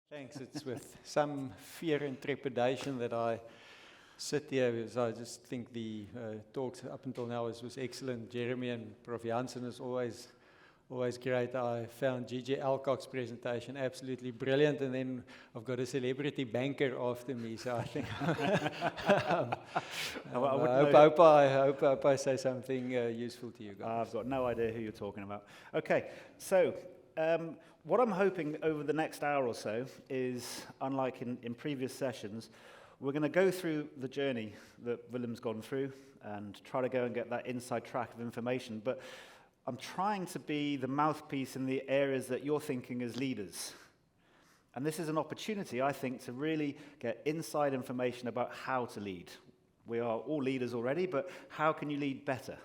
Thanks. It's with some fear and trepidation that I sit here, because I just think the talks up until now was excellent. Jeremy and Prof. Jansen is always great. I found G.J. Alcock's presentation absolutely brilliant, and then I've got a celebrity banker after me, so I think I hope I say something useful to you guys. I've got no idea who you're talking about. Okay, so what I'm hoping over the next hour or so is, unlike in previous sessions, we're going to go through the journey that Willem's gone through and try to go and get that inside track of information. But I'm trying to be the mouthpiece in the areas that you're thinking as leaders. And this is an opportunity, I think, to really get inside information about how to lead. We are all leaders already, but how can you lead better?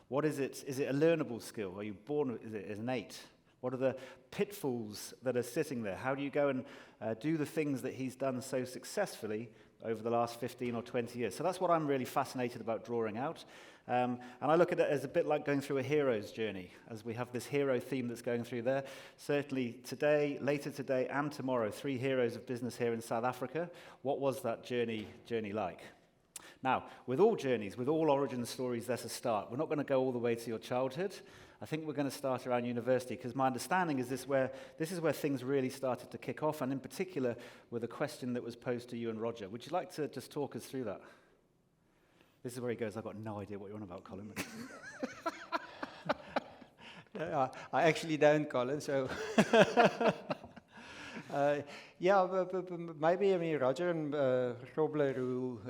What is it? Is it a learnable skill? Are you born? Is it innate? What are the pitfalls that are sitting there? How do you go and do the things that he's done so successfully over the last 15 or 20 years? So that's what I'm really fascinated about drawing out. And I look at it as a bit like going through a hero's journey, as we have this hero theme that's going through there. Certainly today, later today, and tomorrow, 3 heroes of business here in South Africa. What was that journey like? Now, with all journeys, with all origin stories, there's a start. We're not going to go all the way to your childhood. I think we're going to start around university, because my understanding is this is where things really started to kick off, and in particular with a question that was posed to you and Roger. Would you like to just talk us through that? This is where he goes, I've got no idea what you're on about, Colin. I actually don't, Colin, so... but maybe, Roger and Robler, who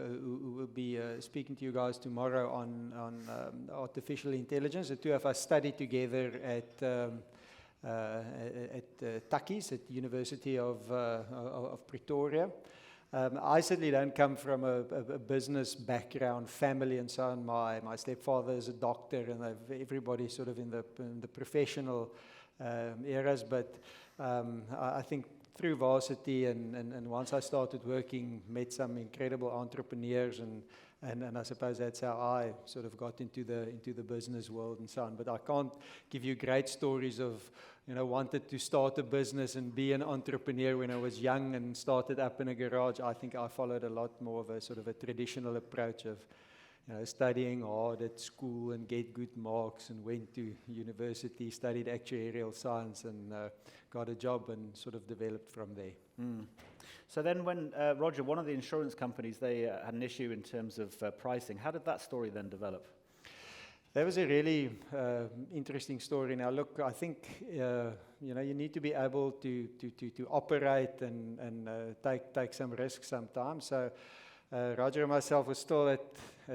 will be speaking to you guys tomorrow on artificial intelligence. The two of us studied together at Tukkies, at the University of Pretoria. I certainly don't come from a business background, family and so on. My stepfather is a doctor, and everybody's sort of in the professional eras, but I think through varsity and once I started working, met some incredible entrepreneurs, and I suppose that's how I sort of got into the business world and so on. But I can't give you great stories of, wanted to start a business and be an entrepreneur when I was young and started up in a garage. I think I followed a lot more of a sort of a traditional approach of studying hard at school and get good marks, and went to university, studied actuarial science, and got a job and sort of developed from there. So then when, Roger, one of the insurance companies, they had an issue in terms of pricing. How did that story then develop? That was a really interesting story. Now, look, I think you need to be able to operate and take some risks sometimes. So Roger and myself were still at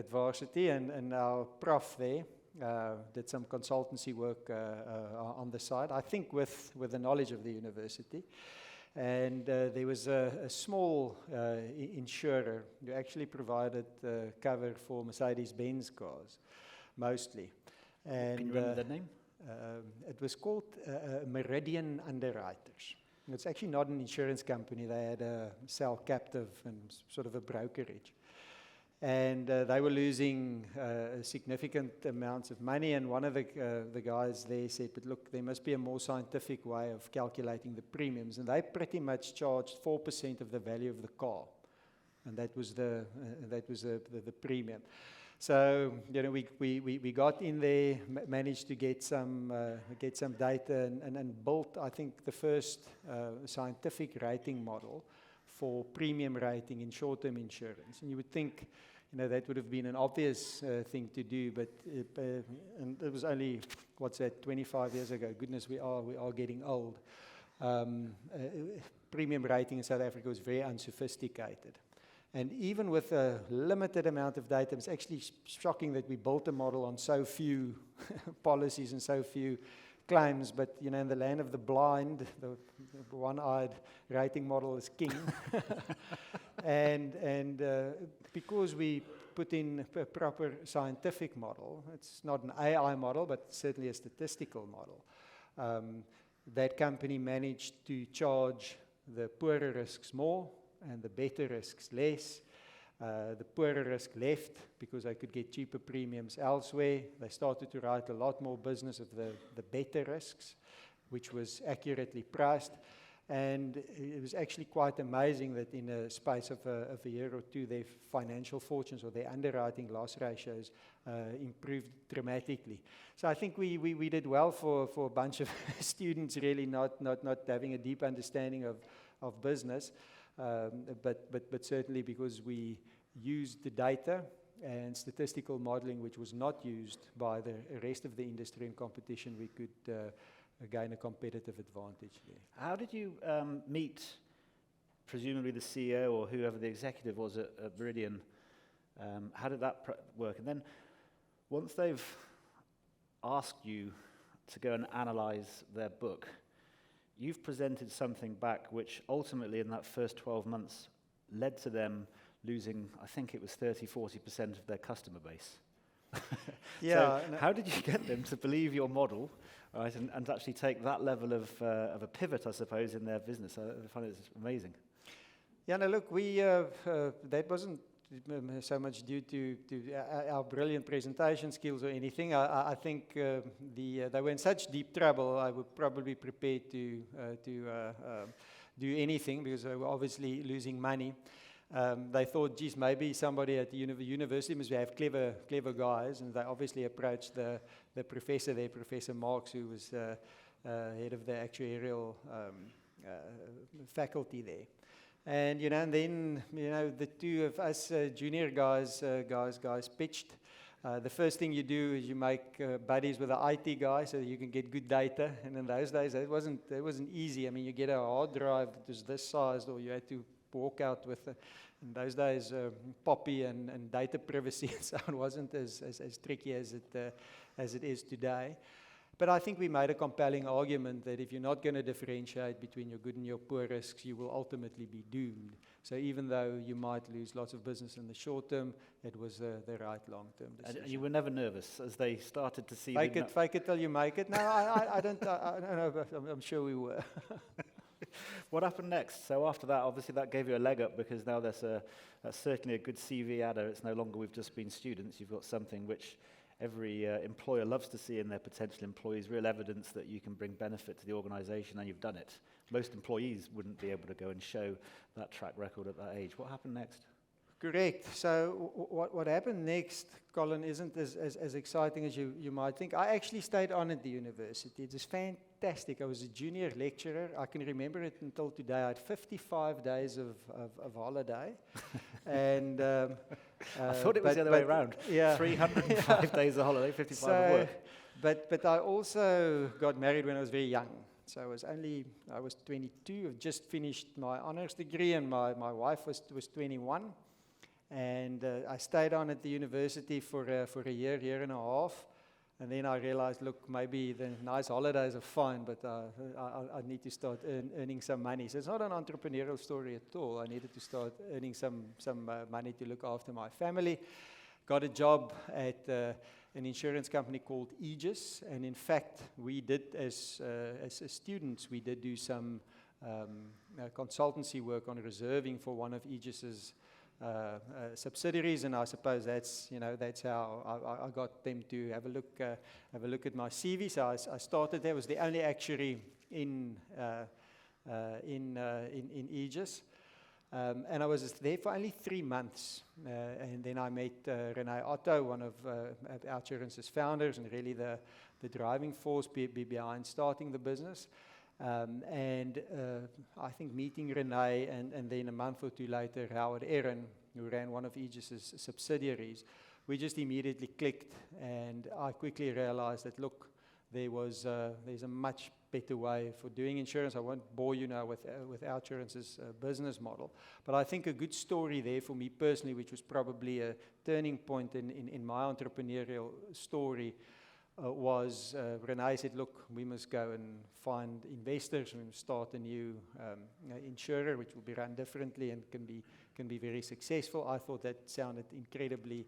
varsity, and our prof there did some consultancy work on the side, I think with the knowledge of the university. And there was a small insurer who actually provided cover for Mercedes-Benz cars, mostly. And, can you remember the name? It was called Meridian Underwriters. It's actually not an insurance company. They had a cell captive and sort of a brokerage. And they were losing significant amounts of money, and one of the guys there said, but look, there must be a more scientific way of calculating the premiums, and they pretty much charged 4% of the value of the car, and that was the premium. So we got in there, managed to get some data, and built, I think, the first scientific rating model for premium rating in short-term insurance. And you would think, that would have been an obvious thing to do, but and it was only 25 years ago. Goodness, we are getting old. Premium rating in South Africa was very unsophisticated. And even with a limited amount of data, it's actually shocking that we built a model on so few policies and so few claims. But, in the land of the blind, the one-eyed rating model is king. and because we put in a proper scientific model, it's not an AI model, but certainly a statistical model, that company managed to charge the poorer risks more and the better risks less. The poorer risk left because they could get cheaper premiums elsewhere. They started to write a lot more business of the better risks, which was accurately priced. And it was actually quite amazing that in a space of a year or two, their financial fortunes or their underwriting loss ratios improved dramatically. So I think we did well for a bunch of students really not having a deep understanding of business, but certainly because we used the data and statistical modeling, which was not used by the rest of the industry and competition, we could gain a competitive advantage there. How did you meet, presumably the CEO or whoever the executive was at Meridian? How did that work? And then once they've asked you to go and analyze their book, you've presented something back which ultimately in that first 12 months led to them losing, I think it was 30-40% of their customer base. Yeah. So how did you get them to believe your model, right, and to actually take that level of a pivot, I suppose, in their business? I find it amazing. Yeah, no, look, that wasn't so much due to our brilliant presentation skills or anything. I think they were in such deep trouble, I would probably be prepared to do anything because they were obviously losing money. They thought, geez, maybe somebody at the university must have clever guys, and they obviously approached the professor there, Professor Marks, who was head of the actuarial faculty there. And and then the two of us junior guys pitched. The first thing you do is you make buddies with the IT guy so that you can get good data. And in those days, it wasn't easy. I mean, you get a hard drive that was this size, or you had to walk out with, in those days, POPI and data privacy and so on wasn't as tricky as it is today. But I think we made a compelling argument that if you're not going to differentiate between your good and your poor risks, you will ultimately be doomed. So even though you might lose lots of business in the short term, it was the right long-term decision. And you were never nervous as they started to see... Fake it till you make it. No, I don't know, but I'm sure we were. What happened next? So after that, obviously that gave you a leg up because now that's certainly a good CV adder. It's no longer we've just been students. You've got something which every employer loves to see in their potential employees, real evidence that you can bring benefit to the organization, and you've done it. Most employees wouldn't be able to go and show that track record at that age. What happened next? Correct. So what happened next, Colin, isn't as exciting as you might think. I actually stayed on at the university. It was fantastic. I was a junior lecturer. I can remember it until today. I had 55 days of holiday. And I thought it was the other way around. Yeah. 305 days of holiday, 55 of work. But I also got married when I was very young. So I was 22. I just finished my honors degree, and my wife was 21. And I stayed on at the university for a year and a half. And then I realized, look, maybe the nice holidays are fine, but I need to start earning some money. So it's not an entrepreneurial story at all. I needed to start earning some money to look after my family. Got a job at an insurance company called Aegis. And in fact, we did, as students, we did do some consultancy work on reserving for one of Aegis's subsidiaries, and I suppose that's how I got them to have a look at my CV. So I started there. I was the only actuary in Aegis, and I was there for only 3 months. And then I met Renee Otto, one of Outsurance's founders, and really the driving force behind starting the business. And I think meeting Renee and then a month or two later, Howard Aaron, who ran one of Aegis's subsidiaries, we just immediately clicked, and I quickly realized that, look, there's a much better way for doing insurance. I won't bore you now with Outsurance's business model, but I think a good story there for me personally, which was probably a turning point in my entrepreneurial story, was Renee said, look, we must go and find investors. We must start a new insurer, which will be run differently and can be very successful. I thought that sounded incredibly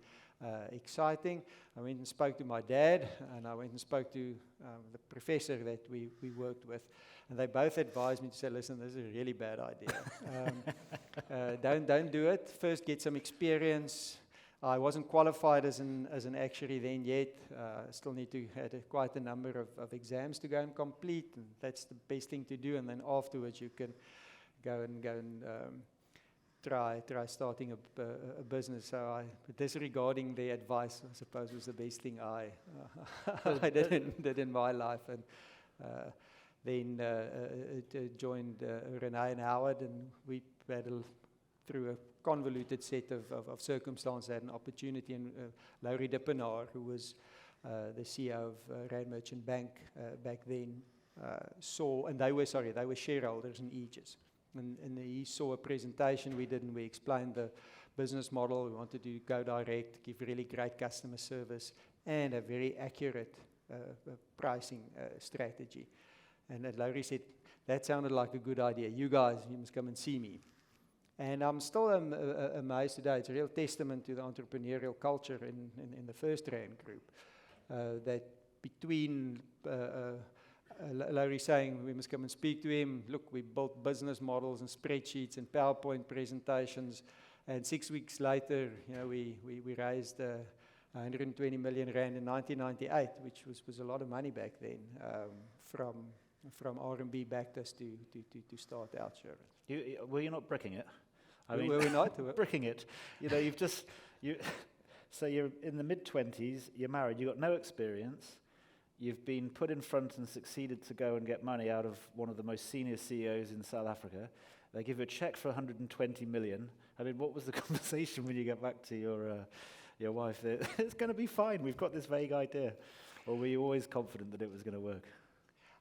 exciting. I went and spoke to my dad, and I went and spoke to the professor that we worked with, and they both advised me to say, listen, this is a really bad idea. Don't do it. First, get some experience. I wasn't qualified as an actuary then yet. Still need to had quite a number of exams to go and complete, and that's the best thing to do. And then afterwards, you can go and try starting a business. So disregarding their advice, I suppose, was the best thing I did in my life. And then joined Renee and Howard, and we battled through a convoluted set of circumstances. Had an opportunity, and Laurie Dippenaar, who was the CEO of Rand Merchant Bank back then, saw, and they were shareholders in Aegis. And he saw a presentation we did, and we explained the business model. We wanted to go direct, give really great customer service, and a very accurate pricing strategy. And Laurie said, that sounded like a good idea. You guys, you must come and see me. And I'm still amazed today. It's a real testament to the entrepreneurial culture in the first Rand group, that between Laurie saying we must come and speak to him. Look, we built business models and spreadsheets and PowerPoint presentations, and 6 weeks later, we raised 120 million rand in 1998, which was a lot of money back then, from RMB backed us to start Outsurance. Were you not bricking it? Were we not? Bricking it. So you're in the mid-20s, you're married, you've got no experience. You've been put in front and succeeded to go and get money out of one of the most senior CEOs in South Africa. They give you a check for 120 million. I mean, what was the conversation when you get back to your wife? It's going to be fine. We've got this vague idea. Or were you always confident that it was going to work?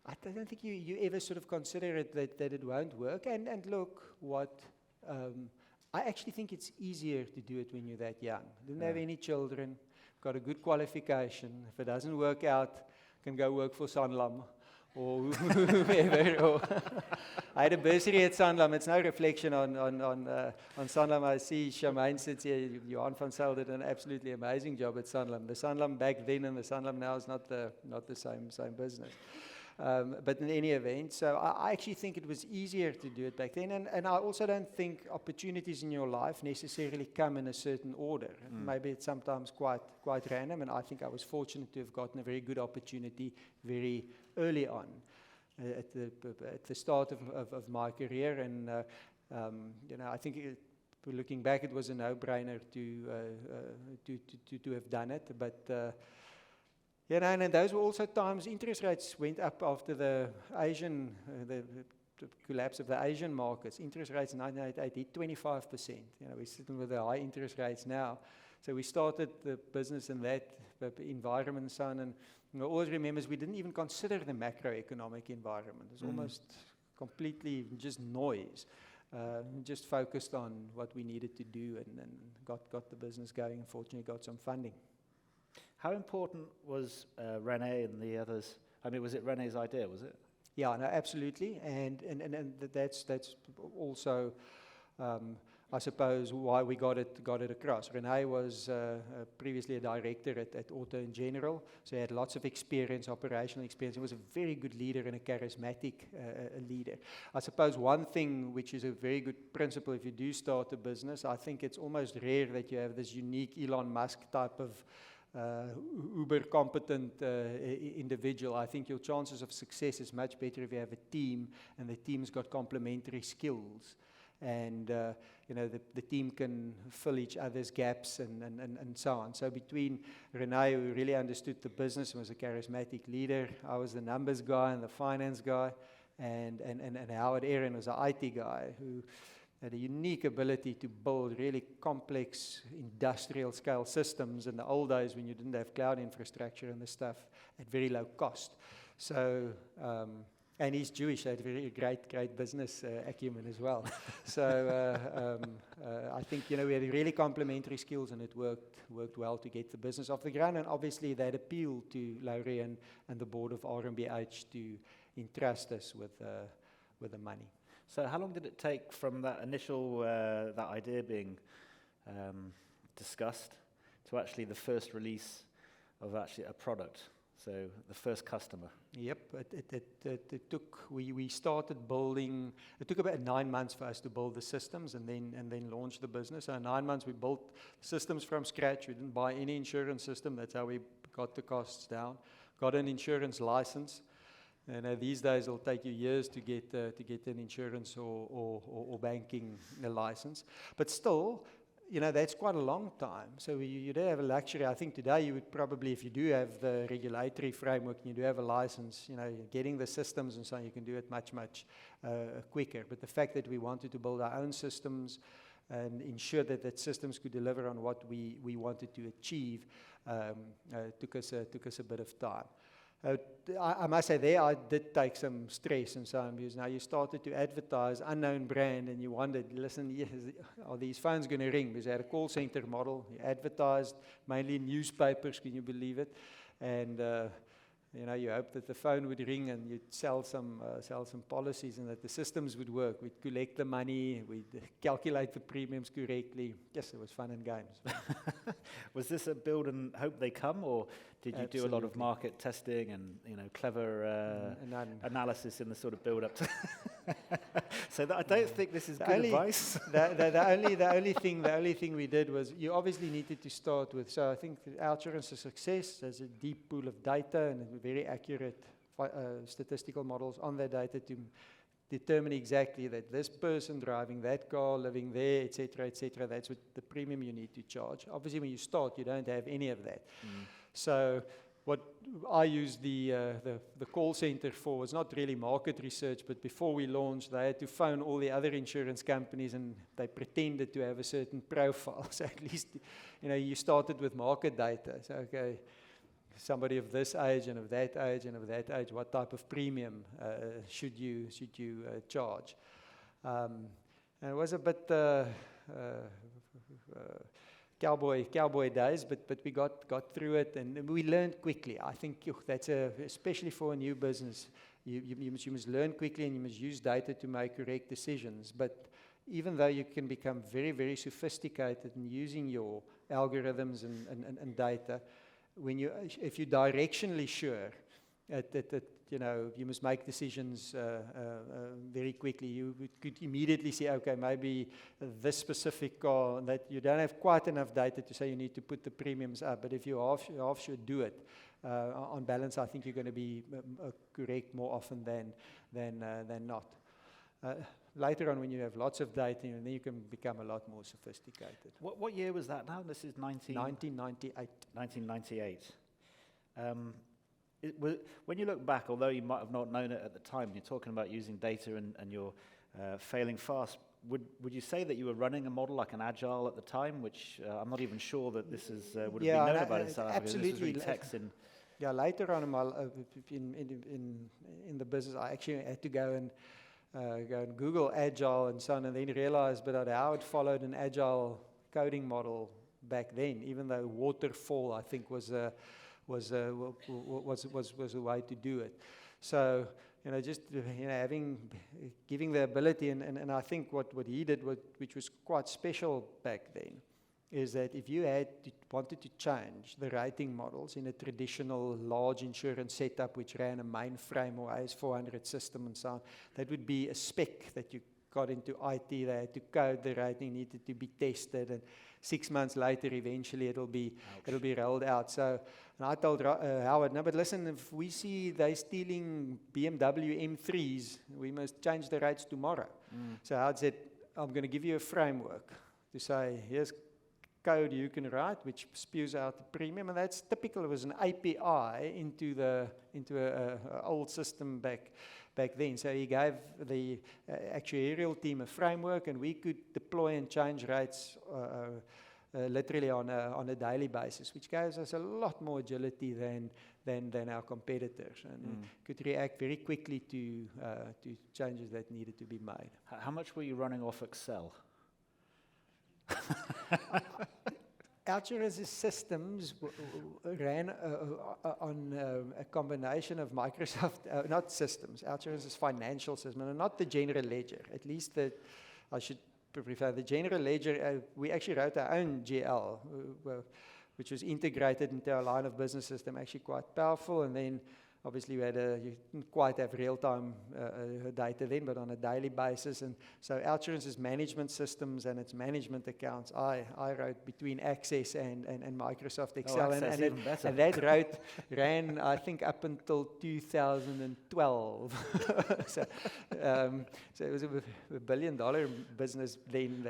I don't think you ever sort of consider it that it won't work. And look, I actually think it's easier to do it when you're that young. Didn't have any children, got a good qualification. If it doesn't work out, can go work for Sanlam or whoever. I had a bursary at Sanlam. It's no reflection on Sanlam. I see Charmaine sits here. Johan van Zyl did an absolutely amazing job at Sanlam. The Sanlam back then and the Sanlam now is not the same business. But in any event, so I actually think it was easier to do it back then. And I also don't think opportunities in your life necessarily come in a certain order. Maybe it's sometimes quite random, and I think I was fortunate to have gotten a very good opportunity very early on at the start of my career. And I think looking back, it was a no-brainer to have done it. But and those were also times interest rates went up after the collapse of the Asian markets. Interest rates in 1988 hit 25%. We're sitting with the high interest rates now. So we started the business in that environment and so on. And I always remember we didn't even consider the macroeconomic environment. It was almost completely just noise. Just focused on what we needed to do, and got the business going. Fortunately, got some funding. How important was Renee and the others? I mean, was it Renee's idea, was it? Yeah, no, absolutely. And that's also, I suppose, why we got it across. Renee was previously a director at Auto in General, so he had lots of experience, operational experience. He was a very good leader and a charismatic leader. I suppose one thing which is a very good principle if you do start a business, I think it's almost rare that you have this unique Elon Musk type of uber competent individual. I think your chances of success is much better if you have a team and the team's got complementary skills, and the team can fill each other's gaps and so on. So between Renee, who really understood the business and was a charismatic leader, I was the numbers guy and the finance guy, and Howard Aaron was an IT guy who had a unique ability to build really complex industrial scale systems in the old days when you didn't have cloud infrastructure and the stuff at very low cost. So, and he's Jewish, so he had very great business acumen as well. So I think, we had really complementary skills, and it worked well to get the business off the ground. And obviously that appealed to Laurie and the board of RMBH to entrust us with the money. So how long did it take from that initial, that idea being discussed to actually the first release of actually a product? So the first customer. Yep, it took. We started building. It took about 9 months for us to build the systems and then launch the business. So in 9 months we built systems from scratch. We didn't buy any insurance system. That's how we got the costs down. Got an insurance license. And these days it'll take you years to get an insurance or banking license. But still, that's quite a long time. So you do have a luxury. I think today you would probably, if you do have the regulatory framework and you do have a license, getting the systems and so on, you can do it much quicker. But the fact that we wanted to build our own systems and ensure that systems could deliver on what we wanted to achieve took us a bit of time. I must say there I did take some stress and so on, because now you started to advertise unknown brand and you wondered, listen, are these phones going to ring? Because they had a call center model. You advertised mainly in newspapers, can you believe it? And you hope that the phone would ring and you'd sell some policies and that the systems would work. We'd collect the money, we'd calculate the premiums correctly. Yes, it was fun and games. Was this a build and hope they come, or did you do a lot of market testing and clever analysis in the sort of build up? So I don't think this is good advice. The only thing we did was, you obviously needed to start with. So I think Outsurance is a success. There's a deep pool of data and very accurate statistical models on that data to determine exactly that this person driving that car, living there, etc., that's what the premium you need to charge. Obviously, when you start, you don't have any of that. So what I used the call center for was not really market research, but before we launched, they had to phone all the other insurance companies and they pretended to have a certain profile. So at least, you started with market data. So, okay, somebody of this age and of that age and of that age, what type of premium should you charge? And it was a bit cowboy days, but we got through it and we learned quickly. I think that's especially for a new business, you must learn quickly and you must use data to make correct decisions. But even though you can become very, very sophisticated in using your algorithms and data, if you're directionally sure that you must make decisions very quickly. You could immediately say, okay, maybe this specific car, that you don't have quite enough data to say you need to put the premiums up. But if you half should do it, on balance, I think you're going to be correct more often than not. Later on, when you have lots of data, then you can become a lot more sophisticated. What year was that now? This is 1998. 1998. When you look back, although you might have not known it at the time, you're talking about using data and you're failing fast. Would you say that you were running a model like an agile at the time, which I'm not even sure that this would have been known about in South Africa? Absolutely. This was really text in. Yeah, later on in the business, I actually had to go and Google agile and so on, and then realized how it followed an agile coding model back then, even though waterfall, I think, was a way to do it. So, giving the ability, and I think what he did, which was quite special back then, is that if you wanted to change the rating models in a traditional large insurance setup which ran a mainframe or AS400 system and so on, that would be a spec that you got into IT. They had to code the rating, needed to be tested, and 6 months later, eventually it'll be rolled out. So, and I told Howard, no, but listen, if we see they stealing BMW M3s, we must change the rates tomorrow. So Howard said, I'm going to give you a framework to say, here's code you can write, which spews out the premium, and that's typical. It was an API into a old system back then. So he gave the actuarial team a framework, and we could deploy and change rates literally on a daily basis, which gives us a lot more agility than our competitors, and could react very quickly to changes that needed to be made. How much were you running off Excel? Outsurance's systems ran on a combination of Microsoft, not systems, Outsurance's financial system, and not the general ledger. At least I should prefer the general ledger. We actually wrote our own GL. which was integrated into our line of business system, actually quite powerful. And then obviously you didn't quite have real-time data then, but on a daily basis. And so Outsurance's management systems and its management accounts, I wrote between Access and Microsoft Excel. Access, even better. And that ran, I think, up until 2012. so it was a billion-dollar business then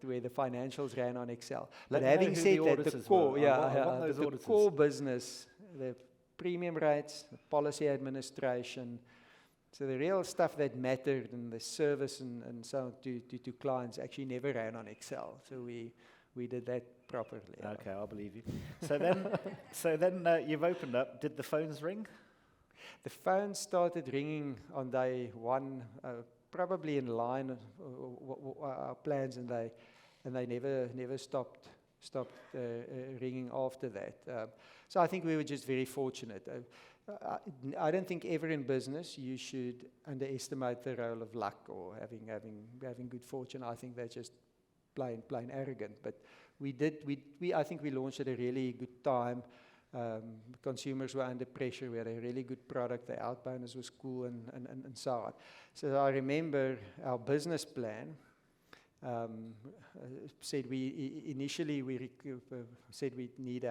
where the financials ran on Excel. But having said that, the core, the core business, the premium rates, the policy administration, so the real stuff that mattered and the service and so on to clients actually never ran on Excel. So we did that properly. Okay, I'll believe you. So then you've opened up. Did the phones ring? The phones started ringing on day one, probably in line with our plans, and they never stopped ringing after that. So I think we were just very fortunate. I don't think ever in business you should underestimate the role of luck or having good fortune. I think that's just plain arrogant. But I think we launched at a really good time. Consumers were under pressure. We had a really good product. The outbounders was cool and so on. So I remember our business plan. Said initially we said we need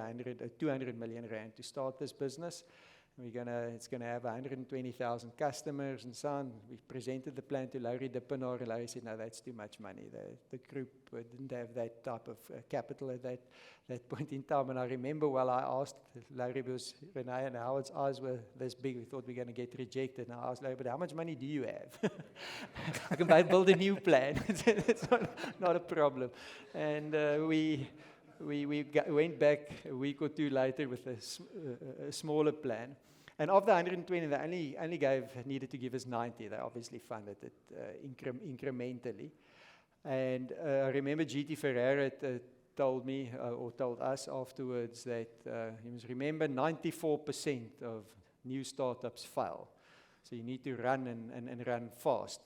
200 million rand to start this business. It's gonna have 120,000 customers and so on. We presented the plan to Larry Dippenaar, and Larry said, "No, that's too much money." The group didn't have that type of capital at that point in time. And I remember I asked Larry, because Renee and Howard's eyes were this big, we thought we were going to get rejected. And I asked Larry, "But how much money do you have?" I can build a new plan. It's not a problem. And we went back a week or two later with a smaller plan. And of the 120, they only needed to give us 90. They obviously funded it incrementally. And I remember GT Ferreira told me, or told us afterwards, that you must remember 94% of new startups fail. So you need to run and run fast.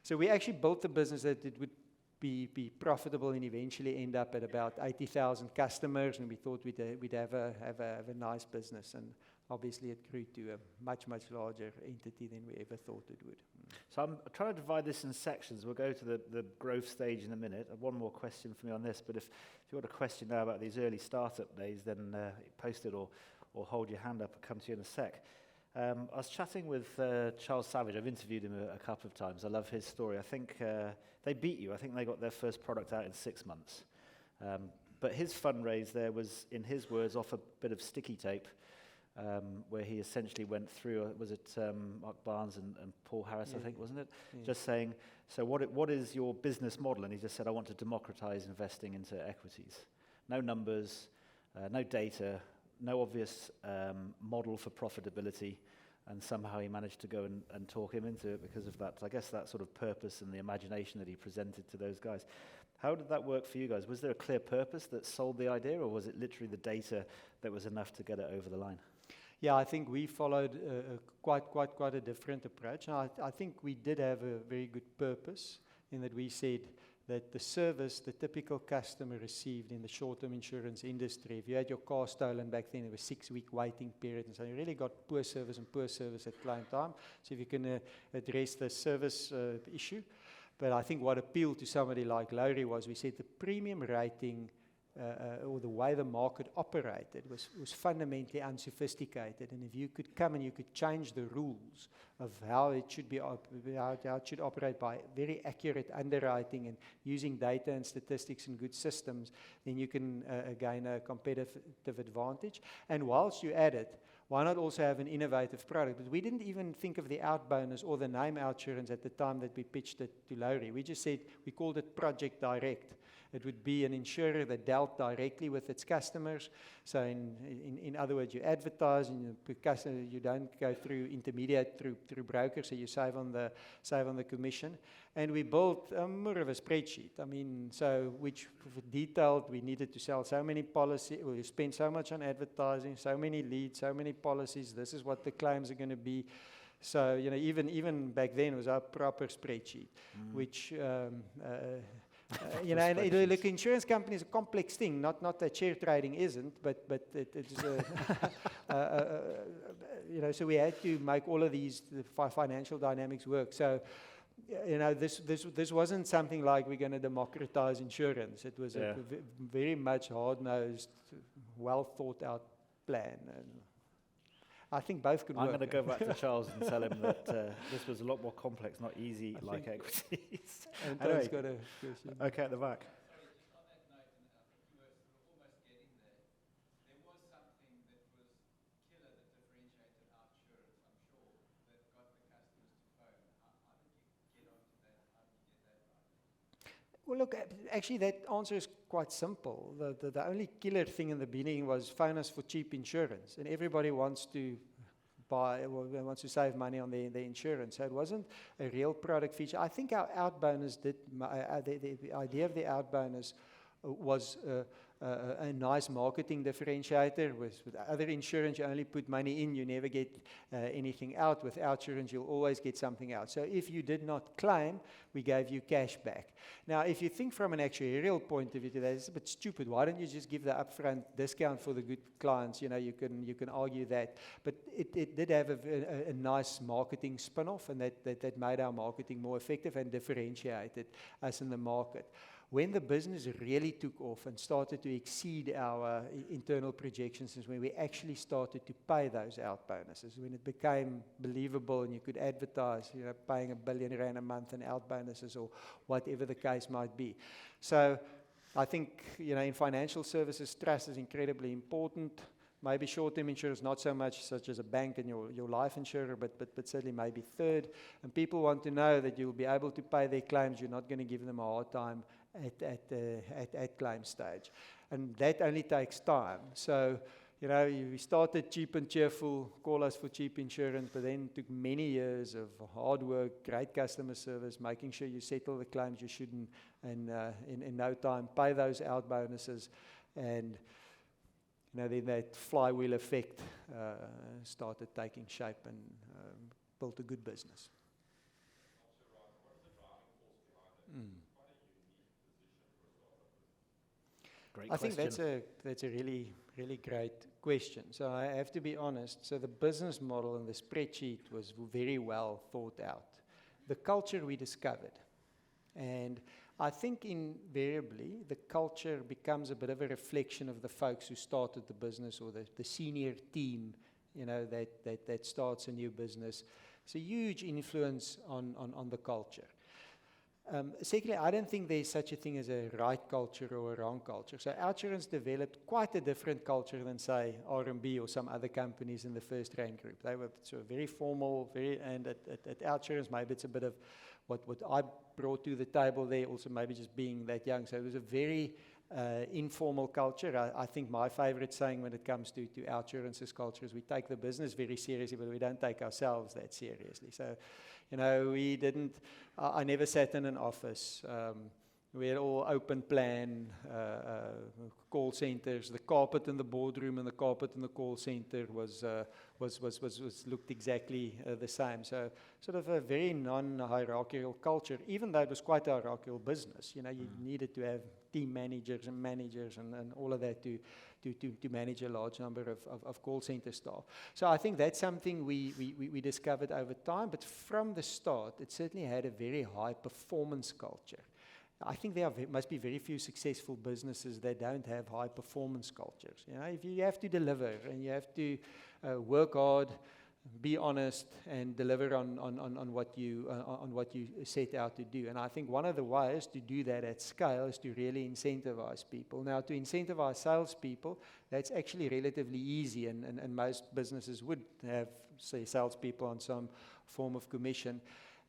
So we actually built a business that it would be profitable and eventually end up at about 80,000 customers, and we thought we'd have a nice business, and obviously it grew to a much larger entity than we ever thought it would. So I'm trying to divide this in sections. We'll go to the growth stage in a minute. One more question for me on this, but if you've got a question now about these early startup days, then post it or hold your hand up. I'll come to you in a sec. I was chatting with Charles Savage. I've interviewed him a couple of times. I love his story. I think they beat you. I think they got their first product out in 6 months. But his fundraise there was, in his words, off a bit of sticky tape, where he essentially went through, was it Mark Barnes and Paul Harris, I think, wasn't it? Yeah. Just saying, so what is your business model? And he just said, I want to democratize investing into equities. No numbers, no data, no obvious model for profitability, and somehow he managed to go and talk him into it because of that, I guess, that sort of purpose and the imagination that he presented to those guys. How did that work for you guys? Was there a clear purpose that sold the idea, or was it literally the data that was enough to get it over the line? Yeah, I think we followed quite a different approach. And I think we did have a very good purpose in that we said that the service the typical customer received in the short-term insurance industry, if you had your car stolen back then, it was a 6-week waiting period, and so you really got poor service at claim time. So if you can address the service issue. But I think what appealed to somebody like Larry was we said the premium rating or the way the market operated was fundamentally unsophisticated. And if you could come and you could change the rules of how it should be, how it should operate by very accurate underwriting and using data and statistics and good systems, then you can gain a competitive advantage. And whilst you're at it, why not also have an innovative product? But we didn't even think of the outbounders or the name Outsurance at the time that we pitched it to Larry. We just said, we called it Project Direct. It would be an insurer that dealt directly with its customers. So in other words, you advertise and you don't go through intermediate, through brokers, so you save on the commission. And we built more of a spreadsheet. I mean, so which detailed we needed to sell so many policies, we spent so much on advertising, so many leads, so many policies, this is what the claims are going to be. So, you know, even back then it was our proper spreadsheet, which You know, and look, insurance company is a complex thing. Not that share trading isn't, but it's you know. So we had to make all of these financial dynamics work. So you know, this wasn't something like we're going to democratize insurance. It was a very much hard-nosed, well thought out plan. And I think both could work. I'm going to go back to Charles and tell him that this was a lot more complex, not easy like equities. And Anyway, Tom's got a question. okay, at the back. Sorry, just on that note, and I think you were sort of almost getting there. There was something that was killer that differentiated Outsurance, I'm sure, that got the customers to phone. How did you get onto that? How did you get that right? Well, look, actually, that answer is quite simple. The only killer thing in the beginning was phone us for cheap insurance, and everybody wants to buy, well, wants to save money on their insurance. So it wasn't a real product feature. I think our out bonus did, the idea of the out bonus was a nice marketing differentiator. With other insurance, you only put money in, you never get anything out. With Outsurance, you'll always get something out. So if you did not claim, we gave you cash back. Now, if you think from an actuarial point of view, that is a bit stupid. Why don't you just give the upfront discount for the good clients? You know, you can argue that. But it did have a nice marketing spin-off, and that made our marketing more effective and differentiated us in the market. When the business really took off and started to exceed our internal projections is when we actually started to pay those out bonuses, when it became believable and you could advertise, you know, paying R1 billion a month in out bonuses or whatever the case might be. So I think, you know, in financial services, trust is incredibly important. Maybe short-term insurance, not so much, such as a bank and your life insurer, but certainly maybe third. And people want to know that you'll be able to pay their claims. You're not going to give them a hard time at claim stage. And that only takes time. So, you know, we started cheap and cheerful, call us for cheap insurance, but then it took many years of hard work, great customer service, making sure you settle the claims you shouldn't, and in no time, pay those out bonuses, and you know, then that flywheel effect started taking shape and built a good business. Great I think question. that's a really, really great question. So I have to be honest. So the business model and the spreadsheet was very well thought out. The culture we discovered, and I think invariably the culture becomes a bit of a reflection of the folks who started the business, or the senior team, you know, that starts a new business. It's a huge influence on the culture. Secondly, I don't think there's such a thing as a right culture or a wrong culture. So Outsurance developed quite a different culture than, say, R&B or some other companies in the first rank group. They were sort of very formal, and at Outsurance, maybe it's a bit of what I brought to the table there, also maybe just being that young. So it was a very informal culture. I think my favorite saying when it comes to Outsurance's culture is we take the business very seriously, but we don't take ourselves that seriously. So, you know, we didn't, I never sat in an office. We had all open plan call centers. The carpet in the boardroom and the carpet in the call center was looked exactly the same. So sort of a very non-hierarchical culture, even though it was quite a hierarchical business. You know, you needed to have team managers and all of that to manage a large number of call center staff. So I think that's something we discovered over time. But from the start, it certainly had a very high performance culture. I think there must be very few successful businesses that don't have high performance cultures. You know, if you have to deliver and you have to work hard, be honest, and deliver on what you set out to do. And I think one of the ways to do that at scale is to really incentivize people. Now, to incentivize salespeople, that's actually relatively easy, and most businesses would have, say, salespeople on some form of commission.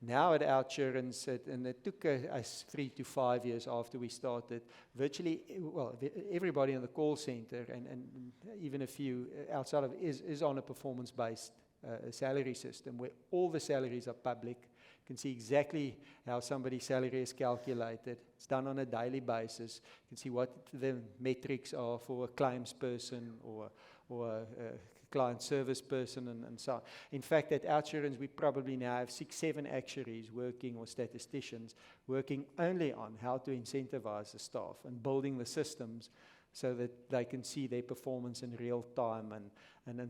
Now at Outsurance, and it took us 3 to 5 years after we started, virtually, well, everybody in the call center and even a few outside of it is on a performance-based salary system where all the salaries are public. You can see exactly how somebody's salary is calculated. It's done on a daily basis. You can see what the metrics are for a claims person or a client service person, and so on. In fact, at Outsurance, we probably now have 6, 7 actuaries working, or statisticians, working only on how to incentivize the staff and building the systems so that they can see their performance in real time, and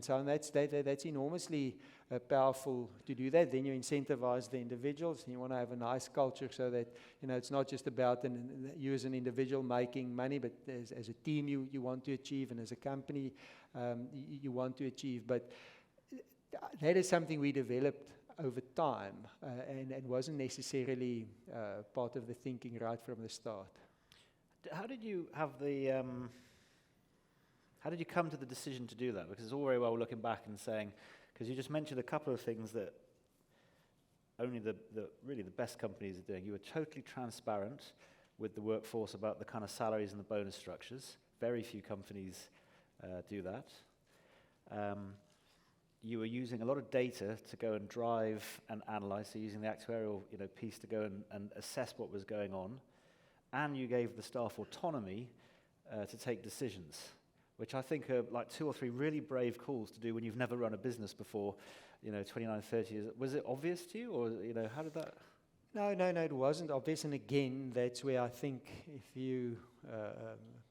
so on. That's enormously powerful to do that. Then you incentivize the individuals, and you want to have a nice culture so that, it's not just about you as an individual making money, but as a team you want to achieve, and as a company you want to achieve. But that is something we developed over time, and wasn't necessarily part of the thinking right from the start. How did you have how did you come to the decision to do that? Because it's all very well looking back and saying, because you just mentioned a couple of things that only really the best companies are doing. You were totally transparent with the workforce about the kind of salaries and the bonus structures. Very few companies do that. You were using a lot of data to go and drive and analyze, so using the actuarial piece to go and assess what was going on. And you gave the staff autonomy to take decisions, which I think are like 2 or 3 really brave calls to do when you've never run a business before, 29, 30 years. Was it obvious to you, or how did that? No, it wasn't obvious. And again, that's where I think if you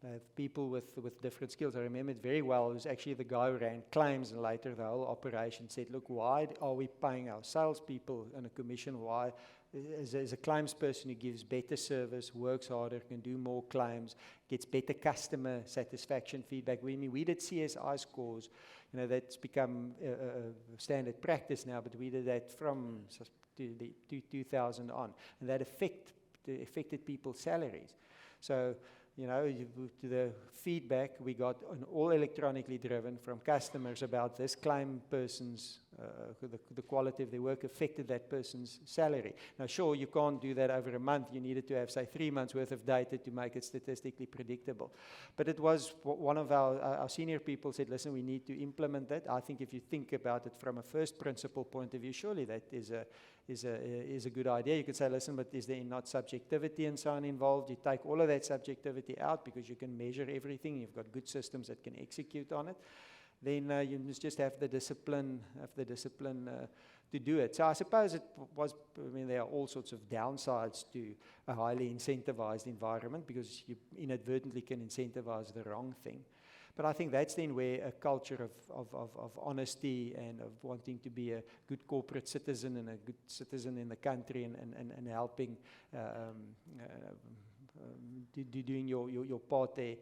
have people with different skills. I remember it very well. It was actually the guy who ran claims, and later the whole operation said, look, why are we paying our salespeople on a commission? Why? As a claims person who gives better service, works harder, can do more claims, gets better customer satisfaction feedback. We did CSI scores, that's become standard practice now, but we did that from 2000 on, and that affected people's salaries. So, the feedback we got on all electronically driven from customers about this claim person's, the quality of their work affected that person's salary. Now, sure, you can't do that over a month. You needed to have, say, 3 months worth of data to make it statistically predictable. But it was one of our senior people said, listen, we need to implement that. I think if you think about it from a first principle point of view, surely that is a good idea. You could say, listen, but is there not subjectivity and so on involved? You take all of that subjectivity out because you can measure everything. You've got good systems that can execute on it. Then you must just have the discipline to do it. So I suppose it was, there are all sorts of downsides to a highly incentivized environment because you inadvertently can incentivize the wrong thing. But I think that's then where a culture of honesty and of wanting to be a good corporate citizen and a good citizen in the country and helping, doing your part there,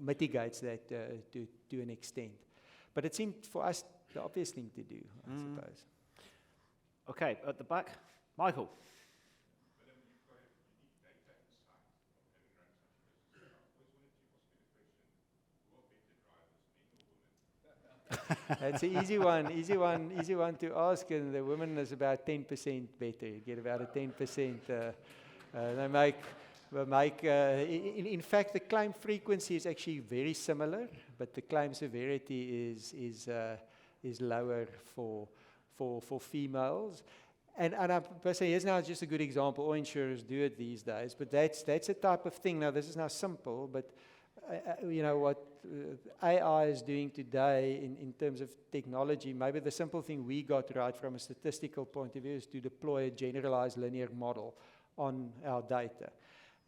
mitigates that to an extent. But it seemed for us the obvious thing to do, I suppose. Okay, at the back, Michael. That's an easy one to ask, and the woman is about 10% better. You get about a 10%. They make. In fact, the claim frequency is actually very similar, but the claim severity is lower for females. And I personally, here's now just a good example. All insurers do it these days, but that's a type of thing. Now, this is now simple, but what AI is doing today in terms of technology, maybe the simple thing we got right from a statistical point of view is to deploy a generalized linear model on our data.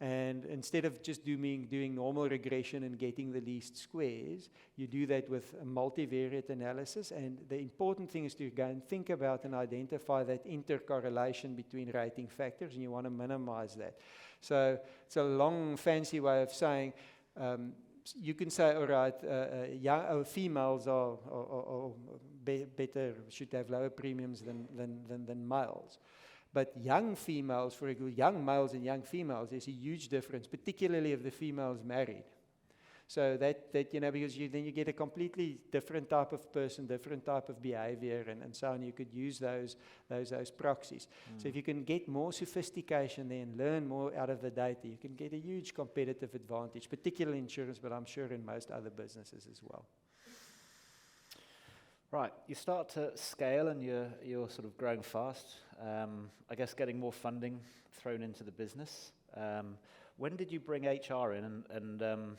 And instead of just doing normal regression and getting the least squares, you do that with a multivariate analysis. And the important thing is to go and think about and identify that intercorrelation between rating factors, and you want to minimize that. So it's a long, fancy way of saying, you can say, all right, females are better, should have lower premiums than males. But young females, for example, young males and young females, there's a huge difference, particularly if the female's married. So that because then you get a completely different type of person, different type of behavior, and so on. You could use those proxies. So if you can get more sophistication there and learn more out of the data, you can get a huge competitive advantage, particularly in insurance, but I'm sure in most other businesses as well. Right, you start to scale and you're sort of growing fast. I guess getting more funding thrown into the business. When did you bring HR in, and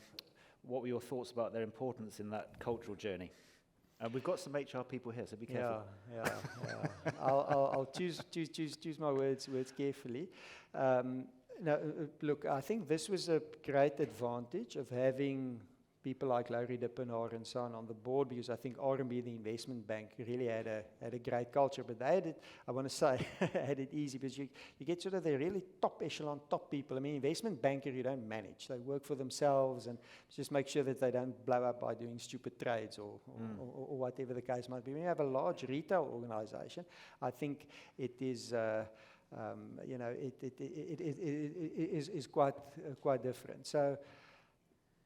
what were your thoughts about their importance in that cultural journey? We've got some HR people here, so be careful. Yeah. I'll choose my words carefully. Look, I think this was a great advantage of having people like Larry Dippenaar and so on the board, because I think RMB, the investment bank, really had a great culture. But they had it, I want to say, had it easy, because you get sort of the really top echelon, top people. I mean, investment banker, you don't manage. They work for themselves and just make sure that they don't blow up by doing stupid trades or whatever the case might be. When you have a large retail organization, I think it is... it is quite different. So,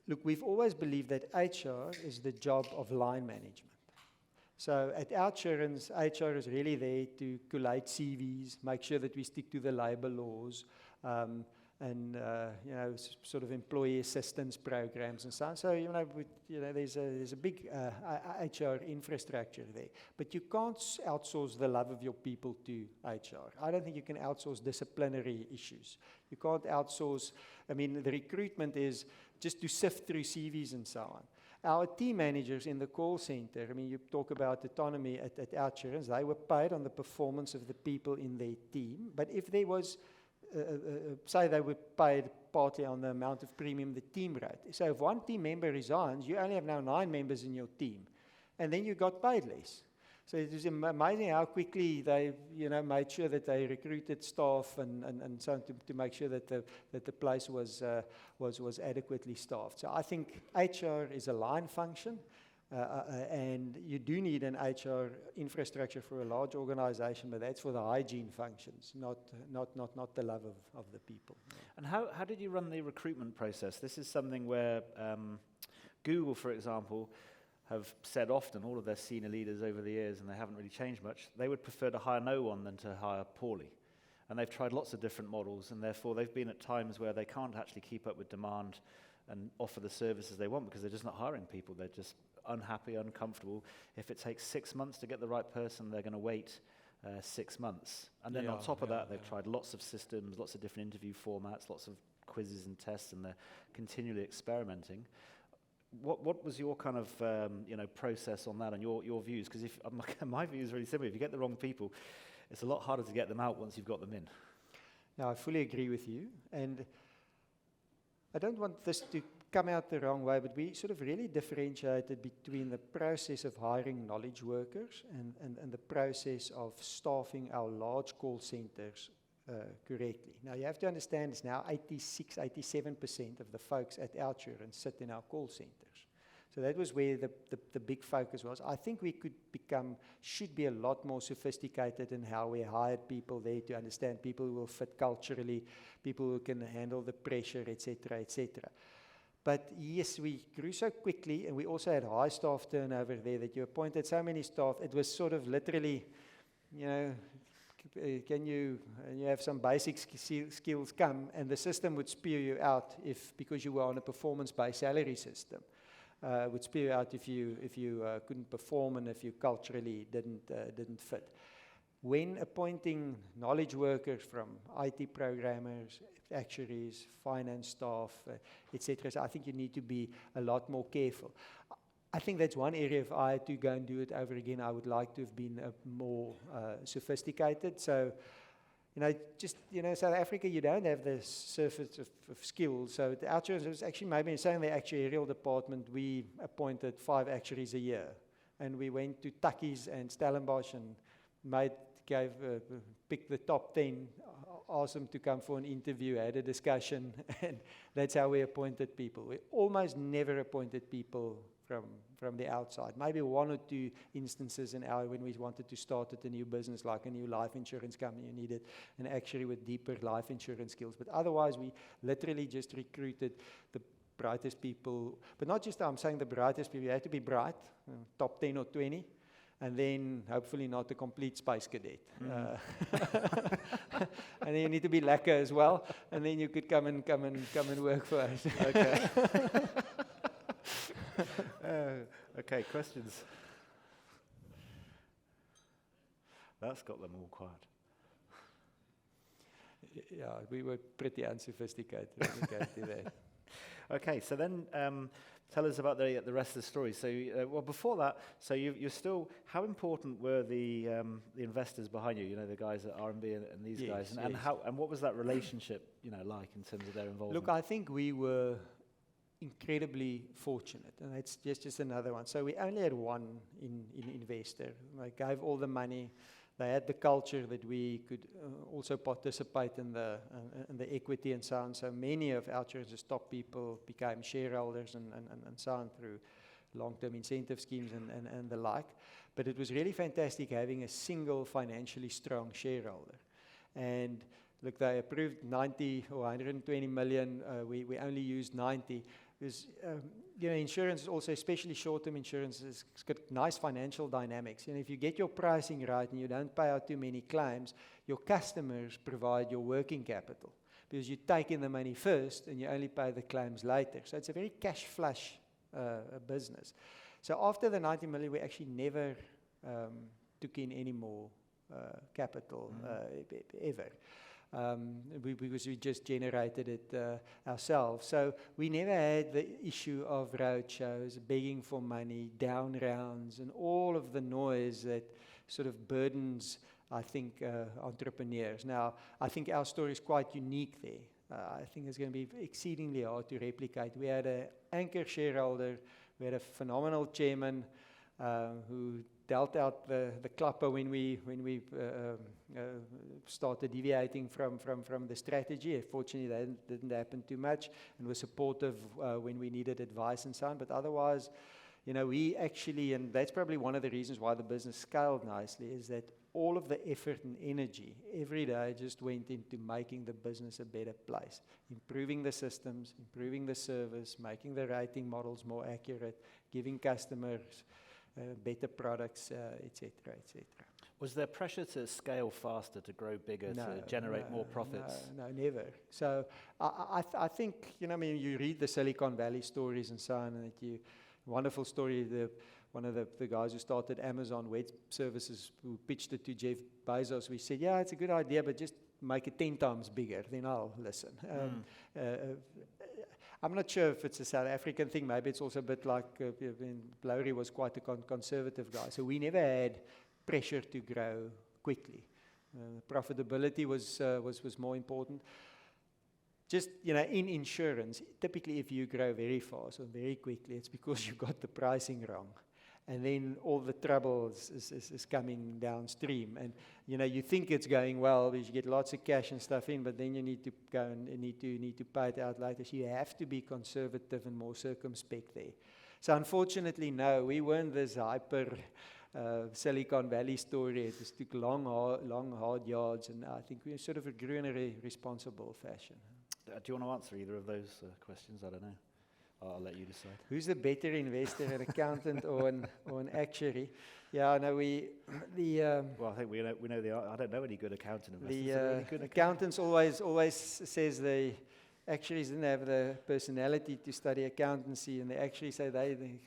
look, we've always believed that HR is the job of line management. So at Outsurance, HR is really there to collate CVs, make sure that we stick to the labor laws, and sort of employee assistance programs and so on. So there's a big HR infrastructure there. But you can't outsource the love of your people to HR. I don't think you can outsource disciplinary issues. You can't outsource. I mean, the recruitment is just to sift through CVs and so on. Our team managers in the call center, I mean, you talk about autonomy at Outsurance, they were paid on the performance of the people in their team. But if there was say they were paid partly on the amount of premium the team wrote. So if one team member resigns, you only have now 9 members in your team, and then you got paid less. So it was amazing how quickly they, made sure that they recruited staff and so on to make sure that the place was adequately staffed. So I think HR is a line function. And you do need an HR infrastructure for a large organization, but that's for the hygiene functions, not the love of the people. And how did you run the recruitment process? This is something where Google, for example, have said often, all of their senior leaders over the years, and they haven't really changed much, they would prefer to hire no one than to hire poorly. And they've tried lots of different models, and therefore they've been at times where they can't actually keep up with demand and offer the services they want because they're just not hiring people. They're just unhappy, uncomfortable. If it takes 6 months to get the right person, they're going to wait 6 months. And then on top of that, they've tried lots of systems, lots of different interview formats, lots of quizzes and tests, and they're continually experimenting. What was your kind of process on that and your views? Because my view is really simple. If you get the wrong people, it's a lot harder to get them out once you've got them in. Now, I fully agree with you, and I don't want this to come out the wrong way, but we sort of really differentiated between the process of hiring knowledge workers and the process of staffing our large call centers correctly. Now, you have to understand it's now 87% of the folks at Outsurance sit in our call centers. So that was where the big focus was. I think we should be a lot more sophisticated in how we hired people there to understand people who will fit culturally, people who can handle the pressure, etc., etc. But yes, we grew so quickly, and we also had high staff turnover there that you appointed so many staff. It was sort of literally, can you have some basic skills come, and the system would spew you out because you were on a performance-based salary system. Would spew you out if you couldn't perform and if you culturally didn't fit. When appointing knowledge workers from IT programmers, actuaries, finance staff, etc., so I think you need to be a lot more careful. I think that's one area. If I had to go and do it over again, I would like to have been more sophisticated. So, South Africa, you don't have the surface of skills. So the Outsurance was actually, maybe in saying the actuarial department, we appointed 5 actuaries a year. And we went to Tukkies and Stellenbosch and picked the top 10, asked them to come for an interview, had a discussion, and that's how we appointed people. We almost never appointed people from the outside. Maybe 1 or 2 instances when we wanted to start at a new business, like a new life insurance company, you needed an actuary with deeper life insurance skills. But otherwise, we literally just recruited the brightest people. But not just, I'm saying the brightest people, you had to be bright, top 10 or 20. And then hopefully not a complete space cadet. And then you need to be lacquer as well. And then you could come and work for us. Okay. Okay, questions? That's got them all quiet. Yeah, we were pretty unsophisticated when we came to that. Okay, so then tell us about the rest of the story. So, well, before that, so you're still. How important were the investors behind you? You know, the guys at R&B and these Yes, guys, and yes. how and what was that relationship, you know, like in terms of their involvement? Look, I think we were incredibly fortunate, and that's just another one. So we only had one investor. They gave all the money. They had the culture that we could also participate in the equity and so on. So many of Outsurance's top people became shareholders and so on through long-term incentive schemes and the like. But it was really fantastic having a single financially strong shareholder. And look, they approved 90 or 120 million. We only used 90. Because, you know, insurance, also especially short-term insurance, it's got nice financial dynamics. You know, if you get your pricing right and you don't pay out too many claims, your customers provide your working capital because you take in the money first and you only pay the claims later. So it's a very cash flush business. So after the 90 million, we actually never took in any more capital ever. Because we just generated it ourselves. So we never had the issue of road shows, begging for money, down rounds, and all of the noise that sort of burdens, I think, entrepreneurs. Now, I think our story is quite unique there. I think it's going to be exceedingly hard to replicate. We had an anchor shareholder, we had a phenomenal chairman who dealt out the clapper when we started deviating from the strategy. Fortunately, that didn't happen too much, and was supportive when we needed advice and so on. But otherwise, you know, we actually, and that's probably one of the reasons why the business scaled nicely, is that all of the effort and energy every day just went into making the business a better place, improving the systems, improving the service, making the rating models more accurate, giving customers better products, etc., etc. Was there pressure to scale faster, to grow bigger, to generate more profits? No, never. So I think, you know, I mean, you read the Silicon Valley stories and so on, and that wonderful story, one of the guys who started Amazon Web Services, who pitched it to Jeff Bezos, we said, yeah, it's a good idea, but just make it 10 times bigger, then I'll listen. I'm not sure if it's a South African thing. Maybe it's also a bit like Lowry was quite a conservative guy. So we never had pressure to grow quickly. Profitability was more important. Just, you know, in insurance, typically if you grow very fast or very quickly, it's because you got the pricing wrong. And then all the trouble is coming downstream. And, you know, you think it's going well because you get lots of cash and stuff in, but then you need to go and need to pay it out later. So you have to be conservative and more circumspect there. So unfortunately, no, we weren't this hyper Silicon Valley story. It just took long, hard yards, and I think we sort of grew in a responsible fashion. Do you want to answer either of those questions? I don't know. I'll let you decide. Who's the better investor, an accountant or an actuary? Yeah, no, well, I think we know the. I don't know any good accountant investors. The good accountants always says the actuaries didn't have the personality to study accountancy, and they actually say the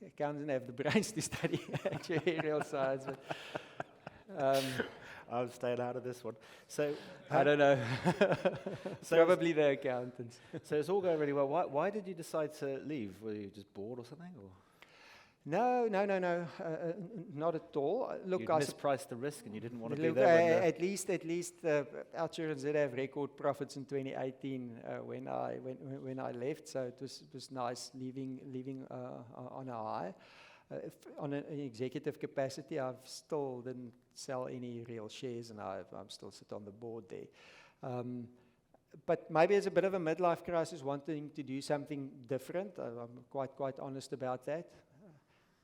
accountants didn't have the brains to study actuarial science. But, I'm staying out of this one. So I don't know. Probably the accountants. So it's all going really well. Why did you decide to leave? Were you just bored or something? Or? No, not at all. Look, you mispriced the risk, and you didn't want to be look, there. At least, Outsurance did have record profits in 2018 when I left. So it was nice leaving on a high. On an executive capacity, I've still didn't sell any real shares, and I'm still sit on the board there. But maybe it's a bit of a midlife crisis, wanting to do something different. I'm quite honest about that.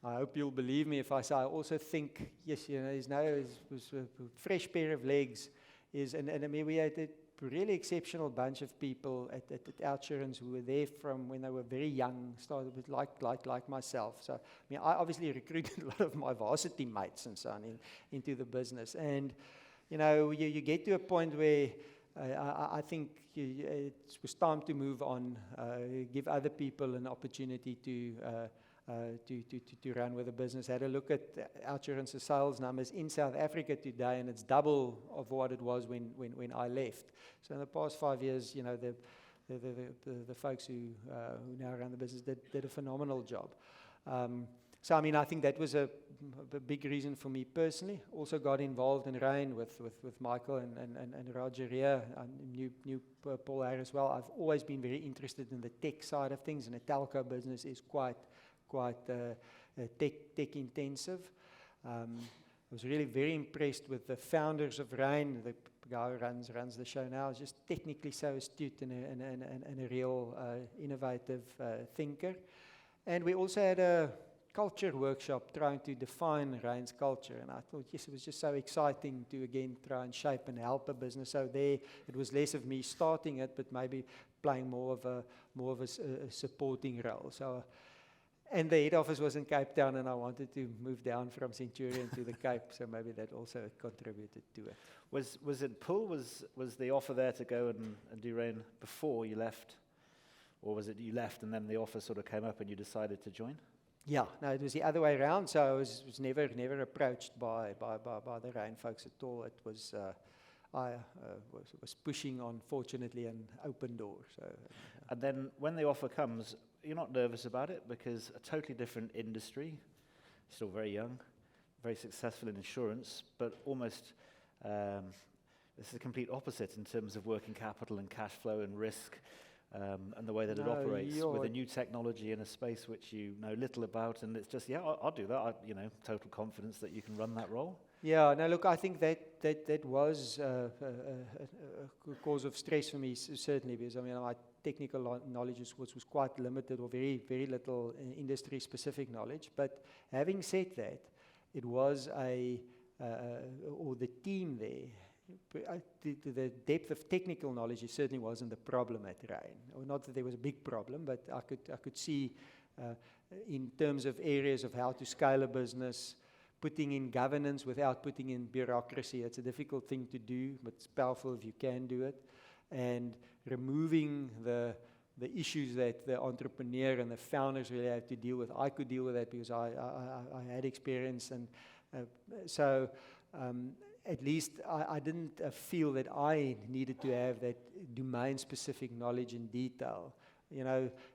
I hope you'll believe me if I say I also think, yes, you know, there's a fresh pair of legs. And I mean, we had a really exceptional bunch of people at Outsurance who were there from when they were very young, started with like myself. So, I mean, I obviously recruited a lot of my varsity mates and so on into the business. And, you know, you get to a point where I think it was time to move on, give other people an opportunity to run with the business. Had a look at Outsurance's sales numbers in South Africa today, and it's double of what it was when I left. So in the past 5 years, you know, the folks who now run the business did a phenomenal job. So I mean, I think that was a big reason for me personally. Also got involved in Rain with Michael and Roger here, and knew Paul Harris as well. I've always been very interested in the tech side of things, and the telco business is quite tech intensive. I was really very impressed with the founders of Rain. The guy who runs the show now is just technically so astute and a real innovative thinker. And we also had a culture workshop trying to define Rain's culture, and I thought, yes, it was just so exciting to again try and shape and help a business. So there, it was less of me starting it, but maybe playing more of a supporting role. So, and the head office was in Cape Town, and I wanted to move down from Centurion to the Cape, so maybe that also contributed to it. Was it pull? Was the offer there to go and do Rain before you left, or was it you left and then the offer sort of came up and you decided to join? Yeah, no, it was the other way around. So I was never approached by the Rain folks at all. It was I was pushing on, fortunately, an open door. So, and then when the offer comes, you're not nervous about it because a totally different industry, still very young, very successful in insurance, but almost this is the complete opposite in terms of working capital and cash flow and risk. And the way that it operates with a new technology in a space which you know little about, and it's just, yeah, I'll do that. Total confidence that you can run that role. Yeah, no, look, I think that was a cause of stress for me, certainly, because I mean, my technical knowledge was quite limited, or very, very little industry-specific knowledge. But having said that, it was or the team there. The depth of technical knowledge certainly wasn't the problem at Rain. Or not that there was a big problem, but I could see in terms of areas of how to scale a business, putting in governance without putting in bureaucracy. It's a difficult thing to do, but it's powerful if you can do it. And removing the issues that the entrepreneur and the founders really have to deal with. I could deal with that because I had experience, and so. At least I didn't feel that I needed to have that domain-specific knowledge in detail.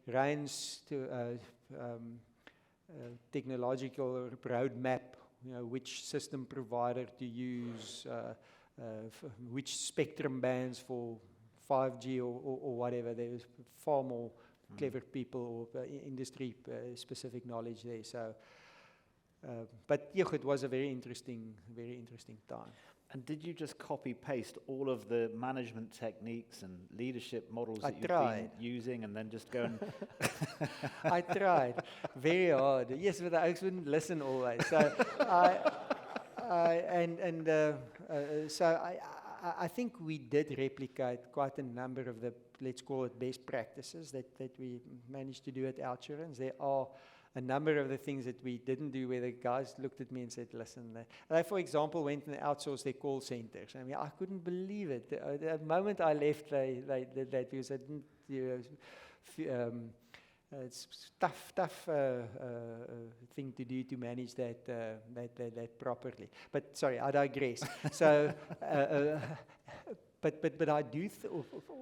Rain's technological roadmap, which system provider to use, which spectrum bands for 5G or whatever. There's far more clever people or industry-specific knowledge there. So. But yeah, it was a very interesting time. And did you just copy-paste all of the management techniques and leadership models that you've been using and then just go and... I tried very hard. Yes, but I wouldn't listen always. So I think we did replicate quite a number of the, let's call it, best practices that we managed to do at Outsurance. There are a number of the things that we didn't do where the guys looked at me and said, listen, they, for example, went and outsourced their call centers. I mean, I couldn't believe it. The moment I left, they did that because I didn't, it's tough thing to do to manage that properly. But sorry, I digress. So, But I do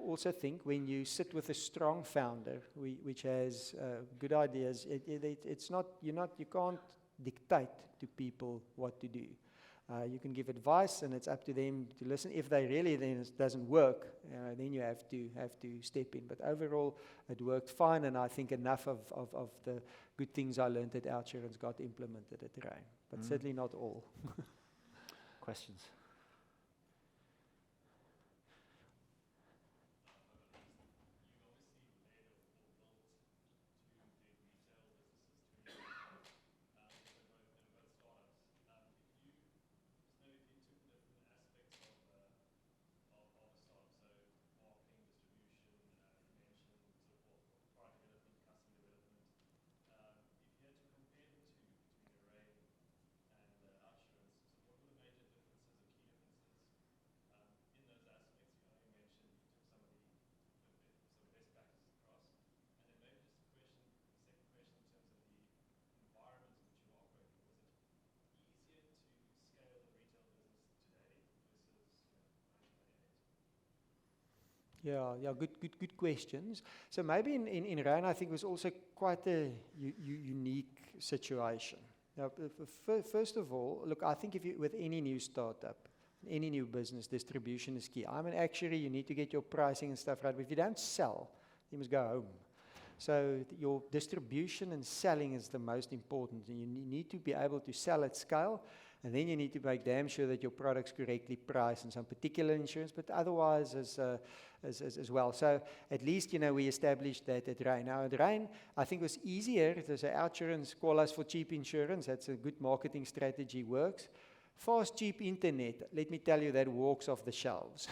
also think when you sit with a strong founder, which has good ideas, it's not you can't dictate to people what to do. You can give advice, and it's up to them to listen. If they really then it doesn't work, then you have to step in. But overall, it worked fine, and I think enough of the good things I learned at Outsurance got implemented at Rain, but certainly not all. Questions? Yeah, good questions. So maybe in Rhine, I think it was also quite a unique situation. Now, first of all, look, I think with any new startup, any new business, distribution is key. I mean, actually, you need to get your pricing and stuff right. But if you don't sell, you must go home. So your distribution and selling is the most important. And you need to be able to sell at scale, and then you need to make damn sure that your product's correctly priced in some particular insurance, but otherwise as well. So at least, we established that at Rhine. Now at Rhine, I think it was easier. There's an Outsurance, call us for cheap insurance. That's a good marketing strategy, works. Fast, cheap internet, let me tell you, that walks off the shelves.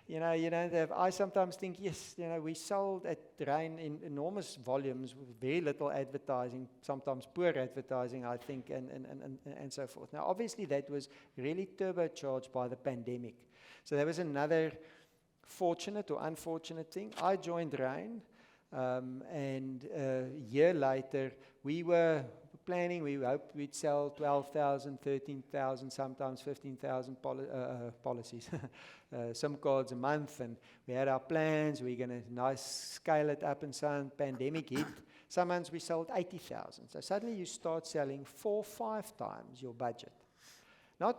You don't have, I sometimes think, yes, we sold at Rhine in enormous volumes with very little advertising, sometimes poor advertising, I think, and so forth. Now, obviously, that was really turbocharged by the pandemic. So that was another fortunate or unfortunate thing. I joined Rhine, and a year later, we were planning, we hoped we'd sell 12,000, 13,000, sometimes 15,000 policies, SIM cards a month, and we had our plans. We're going to scale it up, and some pandemic hit. Some months we sold 80,000. So suddenly you start selling 4-5 times your budget. Not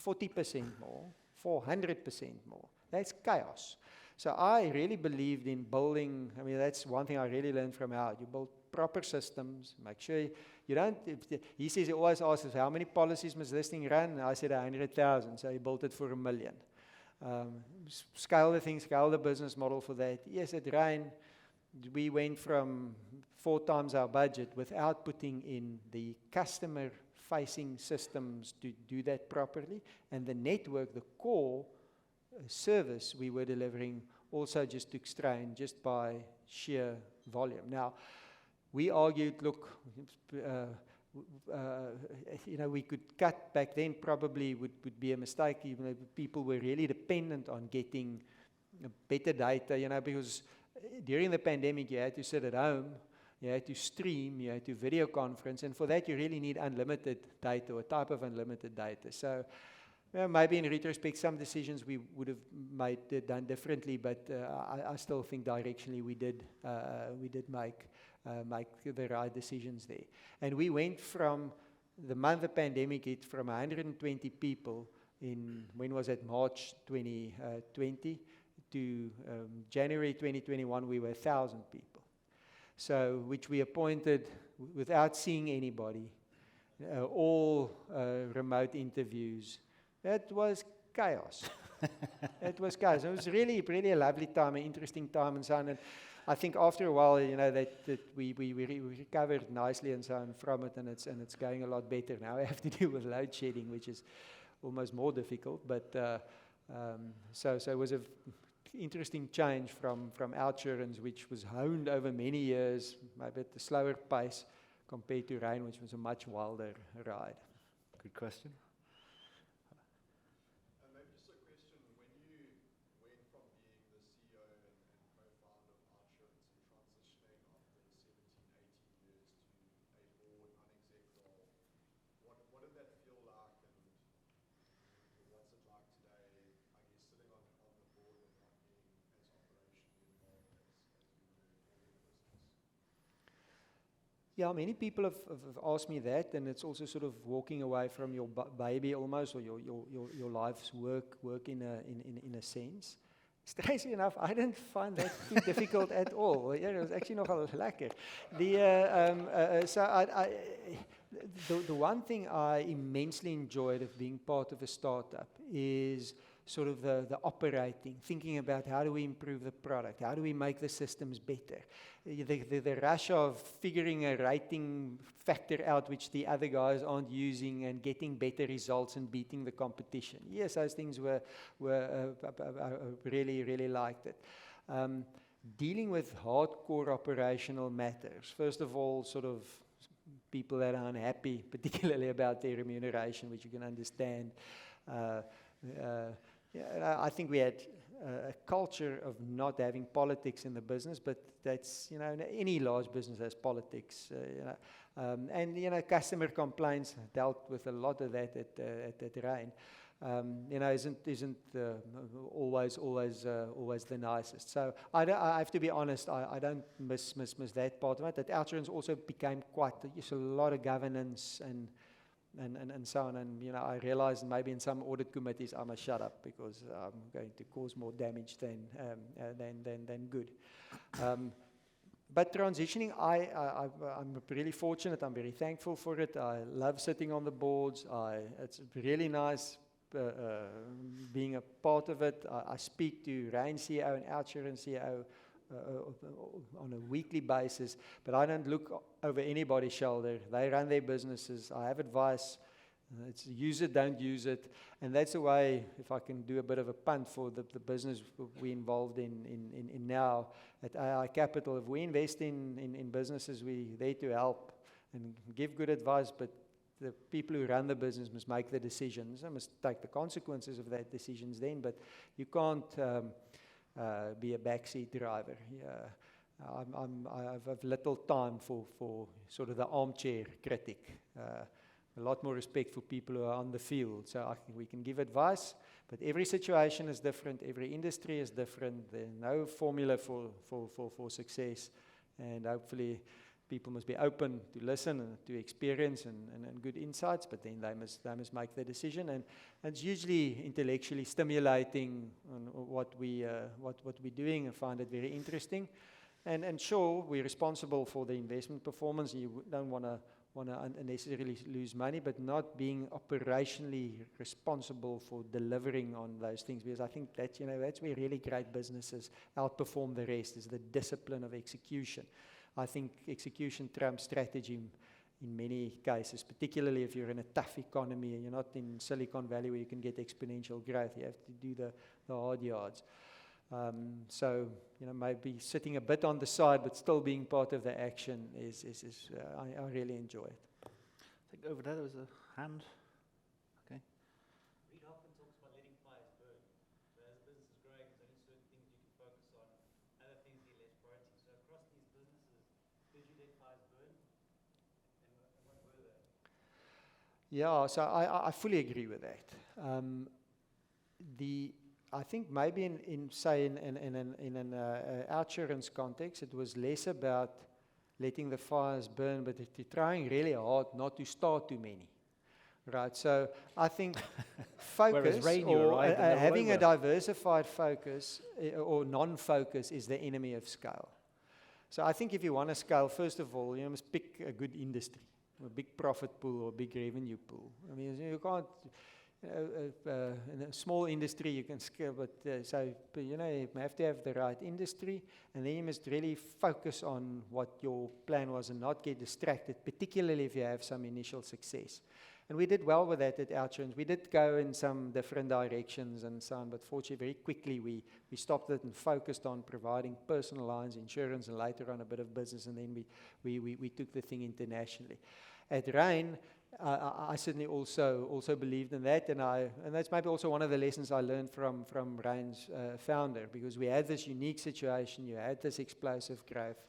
40% more, 400% more. That's chaos. So I really believed in building, that's one thing I really learned from Howard. You build proper systems, make sure you don't, he says, he always asks us, how many policies must this thing run? I said 100,000, so he built it for 1 million. Scale the thing, scale the business model for that. Yes, at Rhine, we went from 4 times our budget without putting in the customer-facing systems to do that properly, and the network, the core service we were delivering also just took strain just by sheer volume. Now, we argued, look, we could cut back then, probably would be a mistake, even though people were really dependent on getting better data, because during the pandemic you had to sit at home, you had to stream, you had to video conference, and for that you really need unlimited data, or a type of unlimited data. So maybe in retrospect, some decisions we would have done differently, but I still think directionally we did make the right decisions there. And we went from the month the pandemic hit, from 120 people in, when was it, March 2020, to January 2021, we were 1,000 people. So, which we appointed without seeing anybody, all remote interviews. That was chaos. It was chaos. It was really, really a lovely time, an interesting time, and so on. And I think after a while, that we recovered nicely and so on from it, and it's going a lot better now. I have to deal with load shedding, which is almost more difficult. But so it was an interesting change from Outsurance, which was honed over many years, maybe at a slower pace compared to Rhine, which was a much wilder ride. Good question. Yeah, many people have asked me that, and it's also sort of walking away from your baby almost, or your life's work in a sense. Strangely enough, I didn't find that too difficult at all. Yeah, it was actually nogal lekker. The one thing I immensely enjoyed of being part of a startup is sort of the operating, thinking about how do we improve the product, how do we make the systems better. The rush of figuring a rating factor out which the other guys aren't using and getting better results and beating the competition. Yes, those things were really, really liked it. Dealing with hardcore operational matters. First of all, sort of people that are unhappy, particularly about their remuneration, which you can understand. I think we had a culture of not having politics in the business, but that's, any large business has politics, and, customer complaints, dealt with a lot of that at Rhine. isn't always the nicest. So I have to be honest. I don't miss that part of it. That Outsurance also became quite a lot of governance and so on. And I realized maybe in some audit committees I must shut up because I'm going to cause more damage than good. But transitioning, I'm really fortunate. I'm very thankful for it. I love sitting on the boards. It's really nice being a part of it. I speak to Rain CEO and Outsurance CEO on a weekly basis, but I don't look over anybody's shoulder. They run their businesses. I have advice. It's use it, don't use it. And that's the way, if I can do a bit of a punt for the business we're involved in now at AI Capital. If we invest in businesses, we're there to help and give good advice, but the people who run the business must make the decisions and must take the consequences of that decisions then, but you can't be a backseat driver. I have little time for sort of the armchair critic. A lot more respect for people who are on the field. So we can give advice, but every situation is different. Every industry is different. There's no formula for success, and hopefully people must be open to listen and to experience and good insights, but then they must make the decision. And it's usually intellectually stimulating on what we're doing. I find it very interesting. And sure, we're responsible for the investment performance. You don't want to unnecessarily lose money, but not being operationally responsible for delivering on those things, because I think that that's where really great businesses outperform the rest, is the discipline of execution. I think execution trumps strategy in many cases, particularly if you're in a tough economy and you're not in Silicon Valley where you can get exponential growth. You have to do the hard yards. So maybe sitting a bit on the side but still being part of the action I really enjoy it. I think over there was a hand. Okay. Reid often talks about letting fires burn. So as a business is growing, there's only certain things you can focus on, other things get less priority. So across these businesses, did you let fires burn? And what were they? Yeah, so I fully agree with that. I think maybe in an Outsurance context, it was less about letting the fires burn, but trying really hard not to start too many. Right, so I think focus or having a diversified focus or non-focus is the enemy of scale. So I think if you want to scale, first of all, you must pick a good industry, a big profit pool or a big revenue pool. I mean, you can't. In a small industry you can scale, but you have to have the right industry, and then you must really focus on what your plan was and not get distracted, particularly if you have some initial success. And we did well with that at Outsurance. We did go in some different directions and so on, but fortunately very quickly we stopped it and focused on providing personal lines insurance and later on a bit of business, and then we took the thing internationally. At Rain, I certainly also believed in that, and that's maybe also one of the lessons I learned from Rain's founder, because we had this unique situation, you had this explosive growth,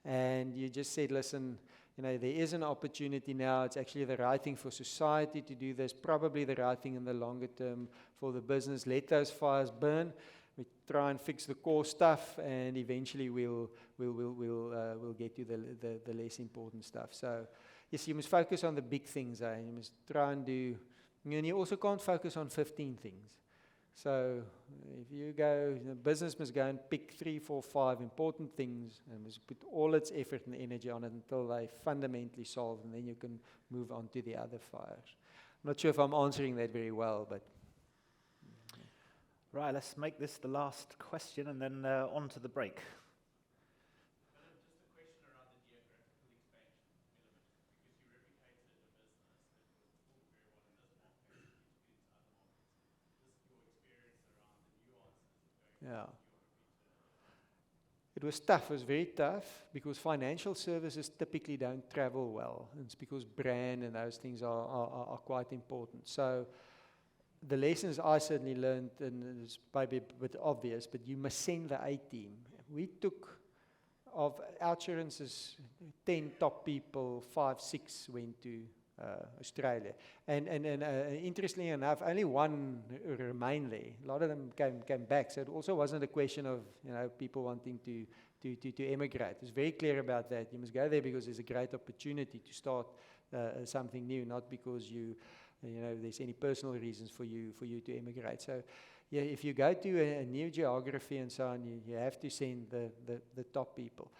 and you just said, listen, there is an opportunity now. It's actually the right thing for society to do this, probably the right thing in the longer term for the business. Let those fires burn. We try and fix the core stuff, and eventually we'll get to the less important stuff. So yes, you must focus on the big things. You must try and do. And you also can't focus on 15 things. So if you go, the business must go and pick 3, 4, 5 important things and must put all its effort and energy on it until they fundamentally solve, and then you can move on to the other fires. I'm not sure if I'm answering that very well, but. Right, let's make this the last question and then on to the break. Yeah. It was tough. It was very tough because financial services typically don't travel well. It's because brand and those things are quite important. So the lessons I certainly learned, and it's maybe a bit obvious, but you must send the A team. We took, of Outsurance's 10 top people, 5, 6 went to Australia. And interestingly enough, only one remained there. A lot of them came back. So it also wasn't a question of people wanting to emigrate. It was very clear about that. You must go there because there's a great opportunity to start something new, not because there's any personal reasons for you to emigrate. So yeah, if you go to a new geography and so on, you have to send the top people.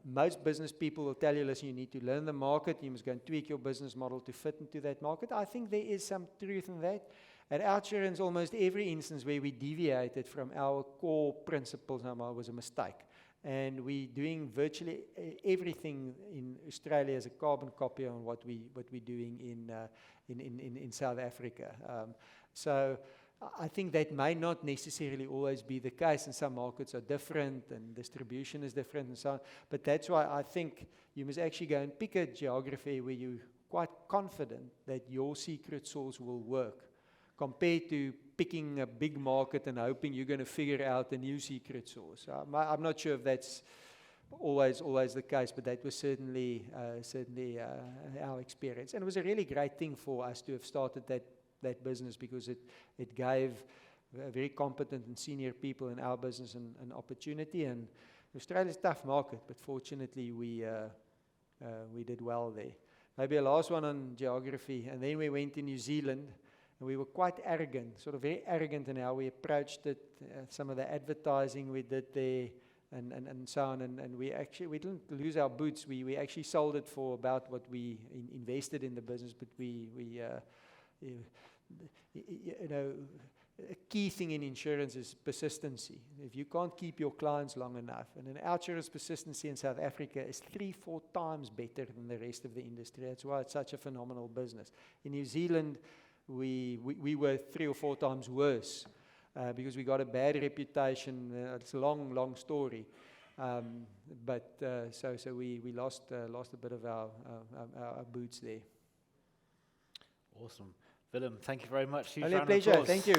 Most business people will tell you, listen, you need to learn the market, you must go and tweak your business model to fit into that market. I think there is some truth in that. At Outsurance, almost every instance where we deviated from our core principles was a mistake. And we're doing virtually everything in Australia as a carbon copy on what we're doing in South Africa. So I think that may not necessarily always be the case, and some markets are different and distribution is different and so on. But that's why I think you must actually go and pick a geography where you're quite confident that your secret sauce will work, compared to picking a big market and hoping you're going to figure out a new secret sauce. I'm not sure if that's always the case, but that was certainly our experience. And it was a really great thing for us to have started that business, because it gave very competent and senior people in our business an opportunity. And Australia's a tough market, but fortunately we did well there. Maybe a last one on geography, and then we went to New Zealand, and we were quite arrogant, sort of very arrogant in how we approached it, some of the advertising we did there, and so on. And we didn't lose our boots. We actually sold it for about what we invested in the business, but a key thing in insurance is persistency. If you can't keep your clients long enough, and an Outsurance persistency in South Africa is 3-4 times better than the rest of the industry. That's why it's such a phenomenal business. In New Zealand, we were 3 or 4 times worse because we got a bad reputation. It's a long story, but so we lost a bit of our boots there. Awesome. Willem, thank you very much. Only a pleasure. Thank you.